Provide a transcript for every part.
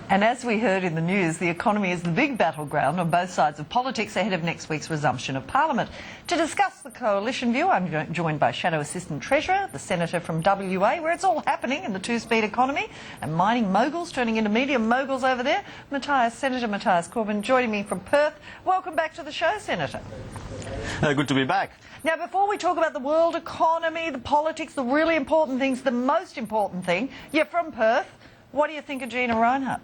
And as we heard in the news, the economy is the big battleground on both sides of politics ahead of next week's resumption of Parliament. To discuss the coalition view, I'm joined by Shadow Assistant Treasurer, the Senator from WA, where it's all happening in the two-speed economy, and mining moguls turning into media moguls over there. Senator Matthias Cormann joining me from Perth. Welcome back to the show, Senator. Good to be back. Now, before we talk about the world economy, the politics, the really important things, the most important thing, you're from Perth. What do you think of Gina Reinhardt?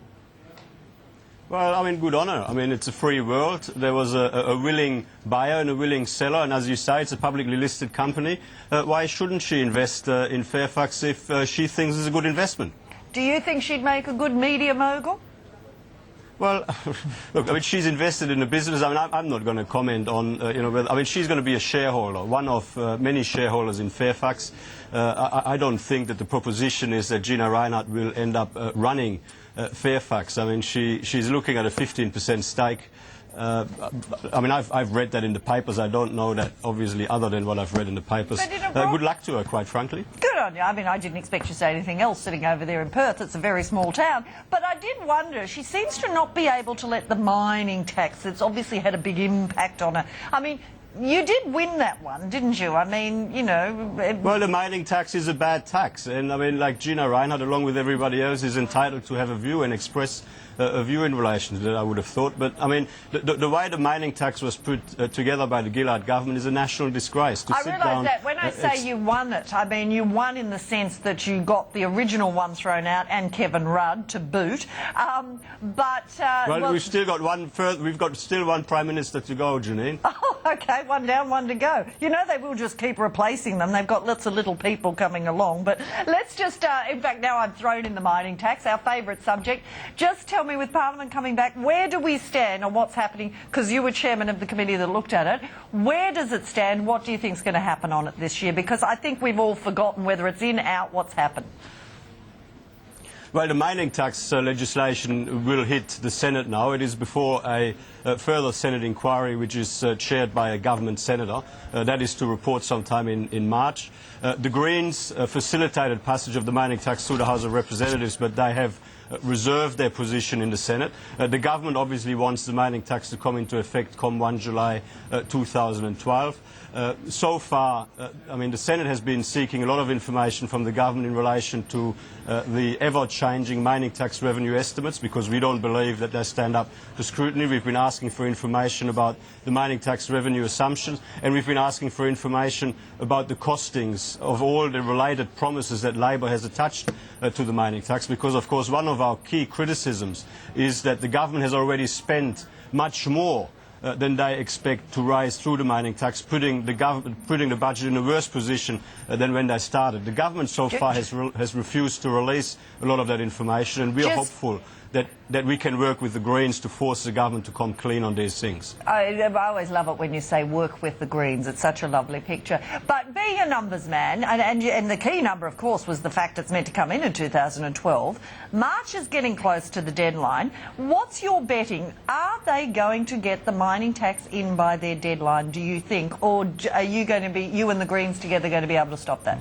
Well, I mean, good honour. I mean, it's a free world. There was a willing buyer and a willing seller, and as you say, it's a publicly listed company. Why shouldn't she invest in Fairfax if she thinks it's a good investment? Do you think she'd make a good media mogul? Well, look, I mean, she's invested in a business. I mean, I'm not going to comment on, whether, I mean, she's going to be a shareholder, one of many shareholders in Fairfax. I don't think that the proposition is that Gina Reinhardt will end up running Fairfax. I mean, she's looking at a 15% stake. I mean, I've read that in the papers. I don't know that, obviously, other than what I've read in the papers. Good luck to her, quite frankly. Good on you. I mean, I didn't expect you to say anything else sitting over there in Perth. It's a very small town. But I did wonder, she seems to not be able to let the mining tax, it's obviously had a big impact on her. I mean, you did win that one, didn't you? I mean, you know... Well, the mining tax is a bad tax. And, I mean, like Gina Reinhardt, along with everybody else, is entitled to have a view and express a view in relation to that, I would have thought. But, I mean, the way the mining tax was put together by the Gillard government is a national disgrace. I realise that. When I say you won it, I mean you won in the sense that you got the original one thrown out and Kevin Rudd to boot. Well, we've still got one further. We've got still one Prime Minister to go, Janine. Oh, OK, one down, one to go. You know they will just keep replacing them. They've got lots of little people coming along. But let's just, in fact, now I've thrown in the mining tax, our favourite subject. Just tell me, with Parliament coming back, where do we stand on what's happening? Because you were chairman of the committee that looked at it. Where does it stand? What do you think is going to happen on it this year? Because I think we've all forgotten whether it's in, out, what's happened. Well, the mining tax legislation will hit the Senate now. It is before a further Senate inquiry, which is chaired by a government senator. That is to report sometime in March. The Greens facilitated passage of the mining tax through the House of Representatives, but they have reserved their position in the Senate. The government obviously wants the mining tax to come into effect come 1 July 2012. So far, I mean, the Senate has been seeking a lot of information from the government in relation to the ever-changing mining tax revenue estimates, because we don't believe that they stand up to scrutiny. We've been asking for information about the mining tax revenue assumptions, and we've been asking for information about the costings of all the related promises that Labor has attached to the mining tax, because, of course, one of our key criticisms is that the government has already spent much more than they expect to rise through the mining tax, putting the budget in a worse position than when they started. The government so far has refused to release a lot of that information, and we are hopeful that we can work with the Greens to force the government to come clean on these things. I always love it when you say work with the Greens. It's such a lovely picture. But being a numbers man, and the key number, of course, was the fact it's meant to come in 2012. March is getting close to the deadline. What's your betting? Are they going to get the mining tax in by their deadline, do you think? Or are you going to be, you and the Greens together, going to be able to stop that?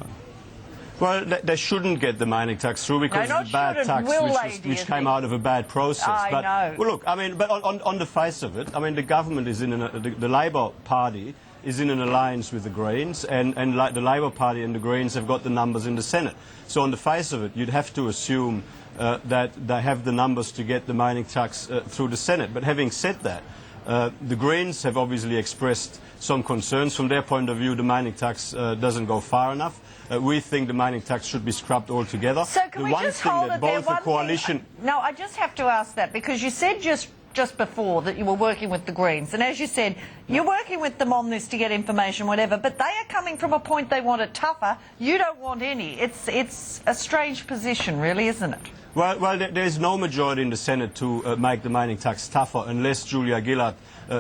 Well, they shouldn't get the mining tax through because it's a bad tax which came out of a bad process. I know. Well, look, I mean, but on the face of it, I mean, the government is in the Labor Party is in an alliance with the Greens, and the Labor Party and the Greens have got the numbers in the Senate. So on the face of it, you'd have to assume that they have the numbers to get the mining tax through the Senate. But having said that, the Greens have obviously expressed some concerns. From their point of view, the mining tax doesn't go far enough. We think the mining tax should be scrubbed altogether. So can we just hold it there? No, I just have to ask that, because you said just before that you were working with the Greens, and as you said, you're working with them on this to get information, whatever, but they are coming from a point they want it tougher. You don't want any. It's a strange position, really, isn't it? Well, there's no majority in the Senate to make the mining tax tougher unless Julia Gillard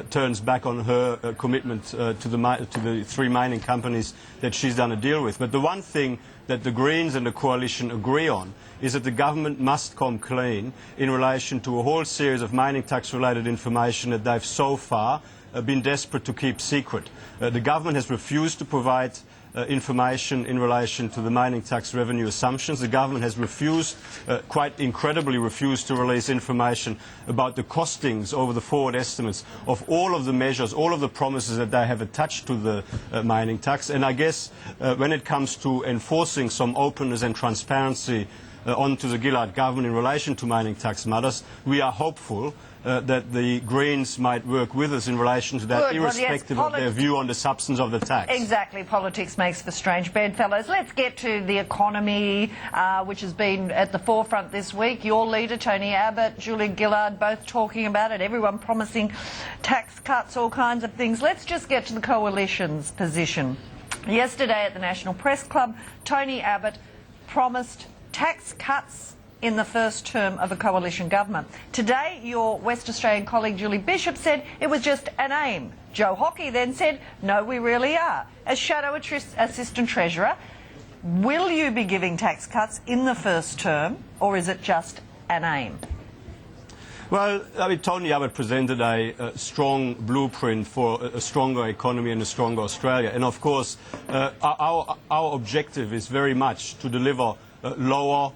turns back on her commitment to the three mining companies that she's done a deal with. But the one thing that the Greens and the coalition agree on is that the government must come clean in relation to a whole series of mining tax related information that they've so far been desperate to keep secret. The government has refused to provide information in relation to the mining tax revenue assumptions. The government has refused, quite incredibly refused, to release information about the costings over the forward estimates of all of the measures, all of the promises that they have attached to the mining tax. And I guess when it comes to enforcing some openness and transparency onto the Gillard government in relation to mining tax matters, we are hopeful that the Greens might work with us in relation to that, irrespective of their view on the substance of the tax. Exactly. Politics makes for strange bedfellows. Let's get to the economy, which has been at the forefront this week. Your leader, Tony Abbott, Julia Gillard, both talking about it. Everyone promising tax cuts, all kinds of things. Let's just get to the coalition's position. Yesterday at the National Press Club, Tony Abbott promised tax cuts in the first term of a coalition government. Today, your West Australian colleague Julie Bishop said it was just an aim. Joe Hockey then said, no, we really are. As Shadow Assistant Treasurer, will you be giving tax cuts in the first term, or is it just an aim? Well, I mean, Tony Abbott presented a strong blueprint for a stronger economy and a stronger Australia. And of course, our objective is very much to deliver lower,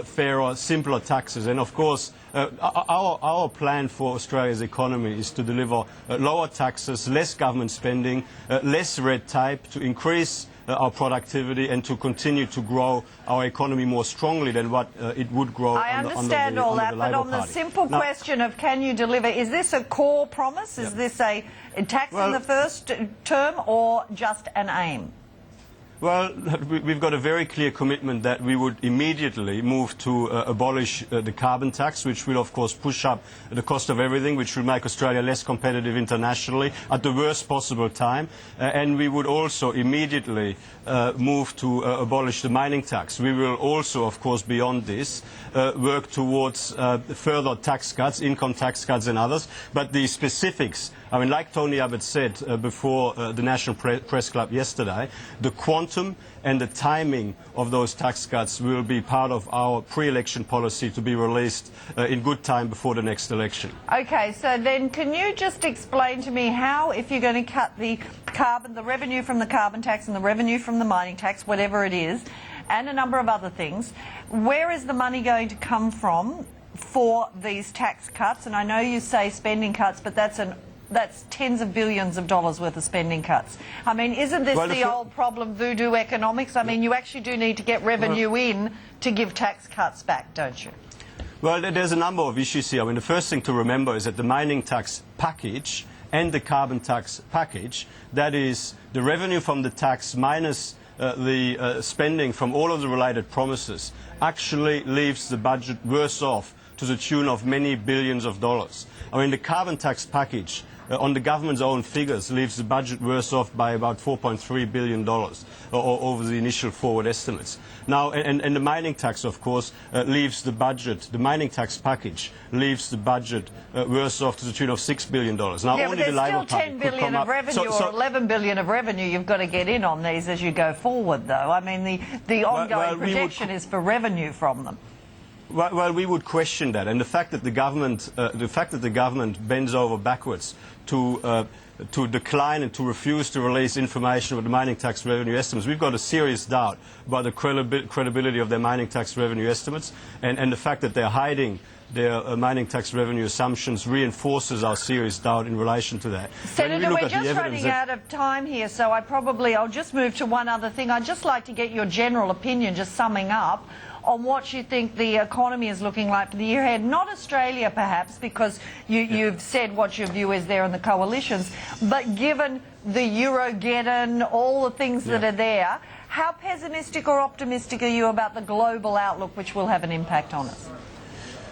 fairer, simpler taxes. And of course, our plan for Australia's economy is to deliver lower taxes, less government spending, less red tape, to increase our productivity and to continue to grow our economy more strongly than what it would grow I understand all that, but on the simple question of can you deliver, is this a core promise? Is this a tax in the first term or just an aim? Well, we've got a very clear commitment that we would immediately move to abolish the carbon tax, which will, of course, push up the cost of everything, which will make Australia less competitive internationally at the worst possible time. And we would also immediately move to abolish the mining tax. We will also, of course, beyond this, work towards further tax cuts, income tax cuts and others. But the specifics, I mean, like Tony Abbott said before the National Press Club yesterday, the quantum and the timing of those tax cuts will be part of our pre-election policy to be released in good time before the next election. Okay, so then can you just explain to me how, if you're going to cut the revenue from the carbon tax and the revenue from the mining tax, whatever it is, and a number of other things, where is the money going to come from for these tax cuts? And I know you say spending cuts, but that's tens of billions of dollars worth of spending cuts. I mean, isn't this the old problem, voodoo economics? I mean, you actually do need to get revenue in to give tax cuts back, don't you? Well, there's a number of issues here. I mean, the first thing to remember is that the mining tax package and the carbon tax package, that is the revenue from the tax minus the spending from all of the related promises, actually leaves the budget worse off to the tune of many billions of dollars. I mean, the carbon tax package, on the government's own figures, leaves the budget worse off by about $4.3 billion over the initial forward estimates. Now, and the mining tax, of course, leaves the budget, the mining tax package leaves the budget worse off to the tune of $6 billion. Now, yeah, only but there's still $10 billion of revenue or $11 billion of revenue you've got to get in on these as you go forward, though. I mean, the ongoing projection is for revenue from them. Well, we would question that, and the fact that the government bends over backwards to decline and to refuse to release information about the mining tax revenue estimates, we've got a serious doubt about the credibility of their mining tax revenue estimates, and the fact that they're hiding their mining tax revenue assumptions reinforces our serious doubt in relation to that. Senator, we're just running out of time here, so I'll just move to one other thing. I'd just like to get your general opinion, just summing up, on what you think the economy is looking like for the year ahead. Not Australia, perhaps, because you've said what your view is there in the coalitions, but given the Eurogeddon, all the things that are there, how pessimistic or optimistic are you about the global outlook, which will have an impact on us?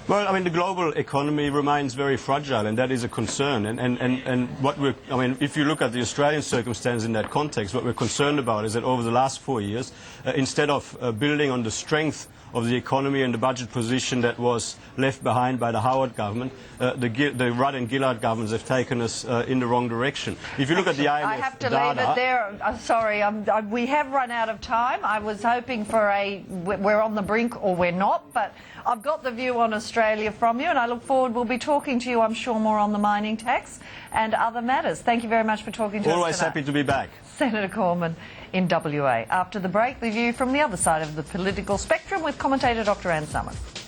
Well, I mean, the global economy remains very fragile, and that is a concern. And what I mean, if you look at the Australian circumstance in that context, what we're concerned about is that over the last 4 years, instead of building on the strength of the economy and the budget position that was left behind by the Howard government, the Rudd and Gillard governments have taken us in the wrong direction. If you look at the IMF I have to data, leave it there. I'm sorry, we have run out of time. I was hoping for we're on the brink or we're not, but I've got the view on Australia from you, and I look forward, we'll be talking to you, I'm sure, more on the mining tax and other matters. Thank you very much for talking to us today. Always happy to be back. Senator Cormann in WA. After the break, the view from the other side of the political spectrum with commentator Dr. Anne Summers.